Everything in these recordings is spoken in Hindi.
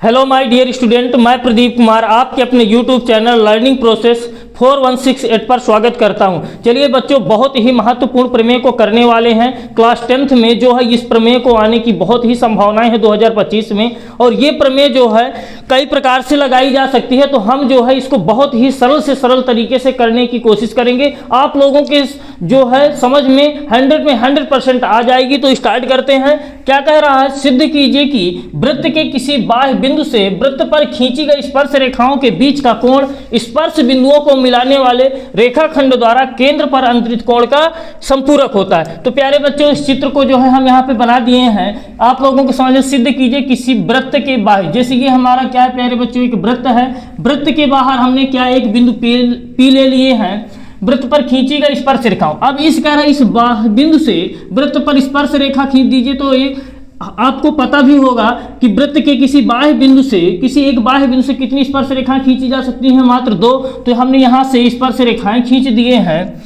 हेलो माय डियर स्टूडेंट, मैं प्रदीप कुमार आपके अपने यूट्यूब चैनल लर्निंग प्रोसेस 4168 पर स्वागत करता हूं। चलिए बच्चों, बहुत ही महत्वपूर्ण प्रमेय को करने वाले हैं। क्लास 10th में जो है इस प्रमेय को आने की बहुत ही संभावनाएं हैं 2025 में, और ये प्रमेय जो है कई प्रकार से लगाई जा सकती है। तो हम जो है इसको बहुत ही सरल से सरल तरीके से करने की कोशिश करेंगे। आप लोगों के जो है समझ में 100% आ जाएगी। तो स्टार्ट करते हैं। क्या कह रहा है? सिद्ध कीजिए कि वृत्त के किसी बाह्य बिंदु से वृत्त पर खींची गई स्पर्श रेखाओं के बीच का कोण स्पर्श बिंदुओं को मिलाने वाले रेखाखंड द्वारा केंद्र पर अंतरित कोण का संपूरक होता है। तो प्यारे बच्चों, इस चित्र को जो है हम यहाँ पे बना दिए हैं। आप लोगों को समझ, सिद्ध कीजिए किसी वृत्त के बाह्य, जैसे ये हमारा क्या है प्यारे बच्चों, एक वृत्त है। वृत्त के बाहर हमने क्या एक बिंदु पी ले लिए हैं। वृत्त पर खींची गई स्पर्श रेखाओं, अब इस कह रहा है इस बिंदु से वृत्त पर स्पर्श रेखा खींच दीजिए। तो एक आपको पता भी होगा कि वृत्त के किसी बाह्य बिंदु से, किसी एक बाह्य बिंदु से कितनी स्पर्श रेखाएं खींची जा सकती हैं? मात्र 2। तो हमने यहां से स्पर्श रेखाएं खींच दिए हैं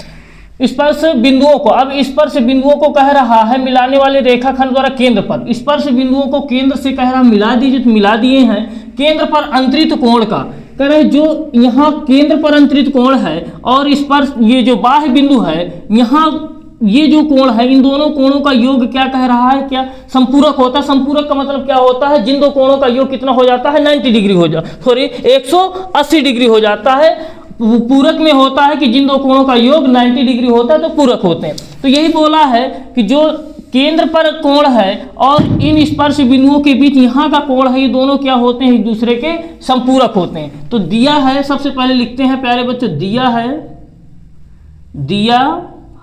स्पर्श बिंदुओं को। अब स्पर्श बिंदुओं को कह रहा है मिलाने वाले रेखाखंड द्वारा केंद्र पर। स्पर्श बिंदुओं को केंद्र से कह रहा मिला दीजिए, तो मिला दिए हैं। केंद्र पर अंतरित कोण का कह रहे जो यहाँ केंद्र पर अंतरित कोण है और स्पर्श ये जो बाह्य बिंदु है यहाँ ये जो कोण है, इन दोनों कोणों का योग क्या कह रहा है? क्या संपूरक होता है। संपूरक का मतलब क्या होता है? जिन दो कोणों का योग कितना हो जाता है? 90 डिग्री हो जाता, सॉरी 180 डिग्री हो जाता है। पूरक में होता है कि जिन दो कोणों का योग 90 डिग्री होता है तो पूरक होते हैं। तो यही बोला है कि जो केंद्र पर कोण है और इन स्पर्श बिंदुओं के बीच यहाँ का कोण है, ये दोनों क्या होते हैं? एक दूसरे के संपूरक होते हैं। तो दिया है, सबसे पहले लिखते हैं प्यारे बच्चों, दिया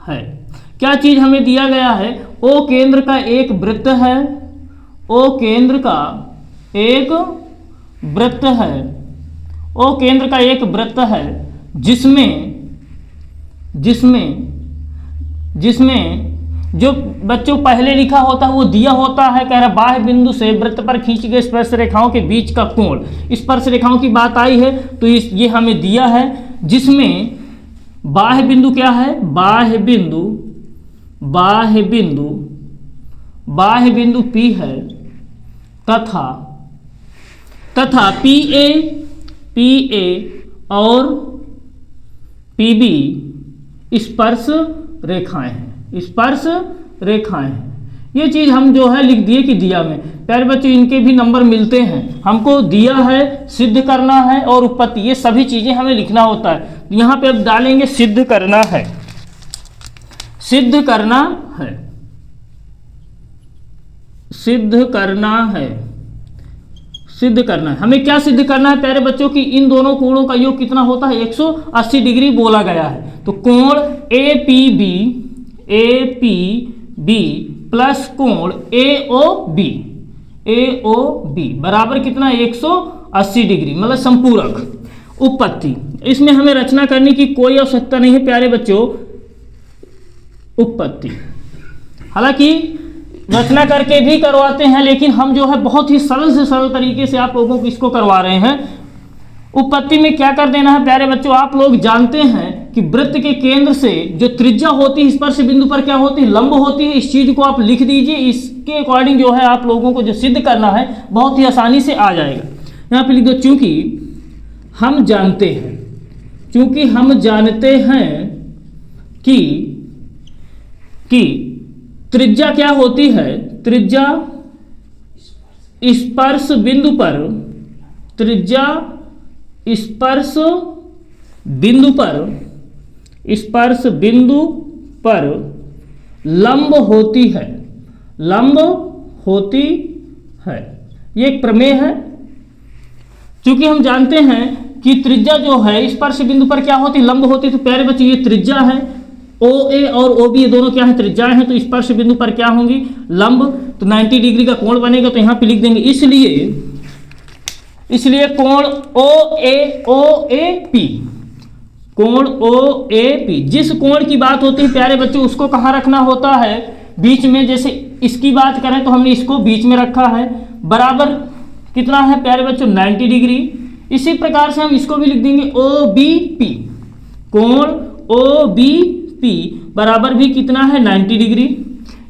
है क्या चीज हमें दिया गया है? ओ केंद्र का एक वृत्त है। ओ केंद्र का एक वृत्त है। ओ केंद्र का एक वृत्त है जिसमें जो बच्चों पहले लिखा होता है वो दिया होता है। कह रहा बाह्य बिंदु से वृत्त पर खींची गई स्पर्श रेखाओं के बीच का कोण। स्पर्श रेखाओं की बात आई है तो ये हमें दिया है, जिसमें बाह्य बिंदु क्या है? बाह्य बिंदु P है तथा PA और PB स्पर्श रेखाएं हैं। ये चीज हम जो है लिख दिए कि दिया में। प्यारे बच्चों, इनके भी नंबर मिलते हैं। हमको दिया है, सिद्ध करना है और उत्पत्ति, ये सभी चीजें हमें लिखना होता है। यहाँ पे अब डालेंगे सिद्ध करना है। हमें क्या सिद्ध करना है प्यारे बच्चों की इन दोनों कोणों का योग कितना होता है? 180 डिग्री बोला गया है। तो कोण APB प्लस कोण AOB बराबर कितना? 180 डिग्री, मतलब संपूरक। उत्पत्ति, इसमें हमें रचना करने की कोई आवश्यकता नहीं है प्यारे बच्चों। उत्पत्ति हालांकि रचना करके भी करवाते हैं, लेकिन हम जो है बहुत ही सरल से सरल तरीके से आप लोगों को इसको करवा रहे हैं। उत्पत्ति में क्या कर देना है प्यारे बच्चों? आप लोग जानते हैं कि वृत्त के केंद्र से जो त्रिज्या होती है स्पर्श बिंदु पर क्या होती है? लंब होती है। इस चीज को आप लिख दीजिए। इसके अकॉर्डिंग जो है आप लोगों को जो सिद्ध करना है बहुत ही आसानी से आ जाएगा। यहाँ पे लिख दो, चूंकि हम जानते हैं कि त्रिज्या क्या होती है? त्रिज्या स्पर्श बिंदु पर लंब होती है। ये एक प्रमेय है। क्योंकि हम जानते हैं कि त्रिज्या जो है स्पर्श बिंदु पर क्या होती है? लंब होती है। तो प्यारे बच्चे, ये त्रिज्या है। OA और OB ये दोनों क्या है? त्रिज्याएं हैं। तो स्पर्श बिंदु पर क्या होंगी? लंब। तो 90 डिग्री का कोण बनेगा। तो यहां पे लिख देंगे इसलिए कोण OAP। जिस कोण की बात होती है प्यारे बच्चों उसको कहाँ रखना होता है? बीच में। जैसे इसकी बात करें तो हमने इसको बीच में रखा है। बराबर कितना है प्यारे बच्चों? 90 डिग्री। इसी प्रकार से हम इसको भी लिख देंगे OBP। कोण OBP बराबर भी कितना है 90 डिग्री।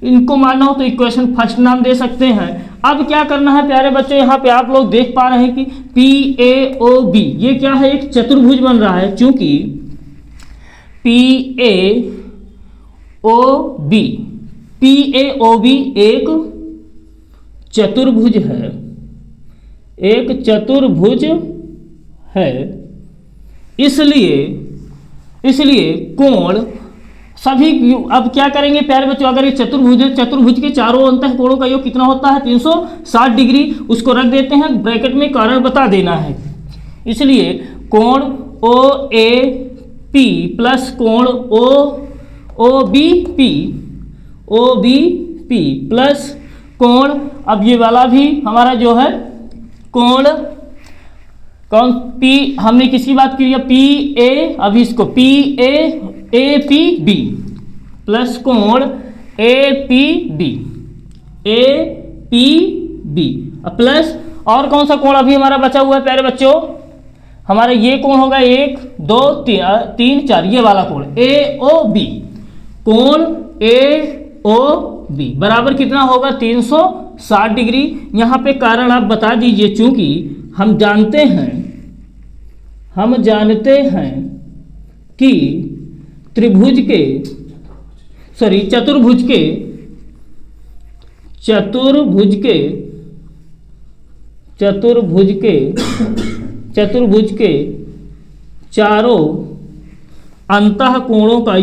इनको मानना हो तो इक्वेशन फर्स्ट नाम दे सकते हैं। अब क्या करना है प्यारे बच्चों, यहाँ पे आप लोग देख पा रहे हैं कि PAOB ये क्या है, एक चतुर्भुज बन रहा है। चूंकि PAOB एक चतुर्भुज है, एक चतुर्भुज है, इसलिए कोण सभी, अब क्या करेंगे प्यारे बच्चों, अगर ये चतुर्भुज है, चतुर्भुज के चारों अंतः कोणों का योग कितना होता है 360 डिग्री, उसको रख देते हैं ब्रैकेट में, कारण बता देना है। इसलिए कोण OAP प्लस कोण OBP प्लस कोण, अब ये वाला भी हमारा जो है कोण कौन P, हमने किसकी बात की है PA, अभी इसको APB प्लस कोण APB प्लस और कौन सा कोण अभी हमारा बचा हुआ है प्यारे बच्चों, हमारे ये कोण होगा 1 2 3 4 ये वाला कोण AOB, कोण AOB बराबर कितना होगा 360 डिग्री। यहाँ पे कारण आप बता दीजिए, चूंकि हम जानते हैं कि चतुर्भुज के चारों अंतः कोणों का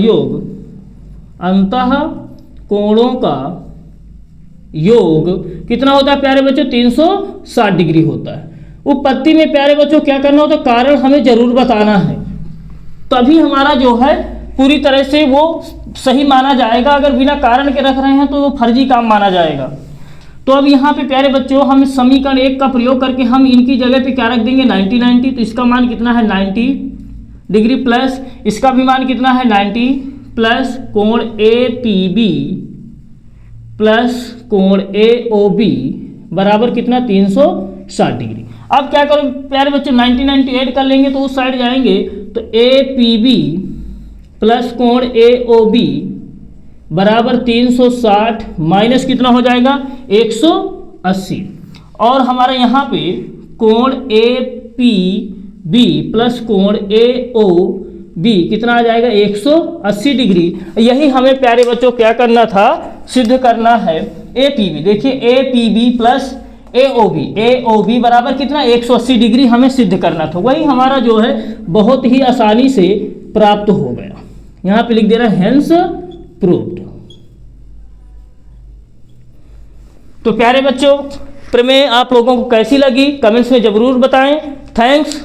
योग कितना होता है प्यारे बच्चों 360 डिग्री होता है। उत्पत्ति में प्यारे बच्चों क्या करना होता है, कारण हमें जरूर बताना है, तभी हमारा जो है पूरी तरह से वो सही माना जाएगा। अगर बिना कारण के रख रहे हैं तो वो फर्जी काम माना जाएगा। तो अब यहाँ पे प्यारे बच्चों हम समीकरण 1 का प्रयोग करके हम इनकी जगह पे क्या रख देंगे 90, तो इसका मान कितना है 90 डिग्री प्लस इसका भी मान कितना है 90 प्लस कोण APB प्लस कोण AOB बराबर कितना 360 डिग्री। अब क्या करो प्यारे बच्चों 90 ऐड कर लेंगे तो उस साइड जाएंगे तो APB प्लस कोण AOB बराबर 360 माइनस कितना हो जाएगा 180, और हमारा यहाँ पे कोण APB प्लस कोण AOB कितना आ जाएगा 180 डिग्री। यही हमें प्यारे बच्चों क्या करना था, सिद्ध करना है। APB देखिए APB प्लस AOB बराबर कितना 180 डिग्री हमें सिद्ध करना था। वही हमारा जो है बहुत ही आसानी से प्राप्त हो गया। यहाँ पे लिख दे रहा है हेंस प्रूव्ड। तो प्यारे बच्चों प्रमेय आप लोगों को कैसी लगी कमेंट्स में जरूर बताएं। थैंक्स।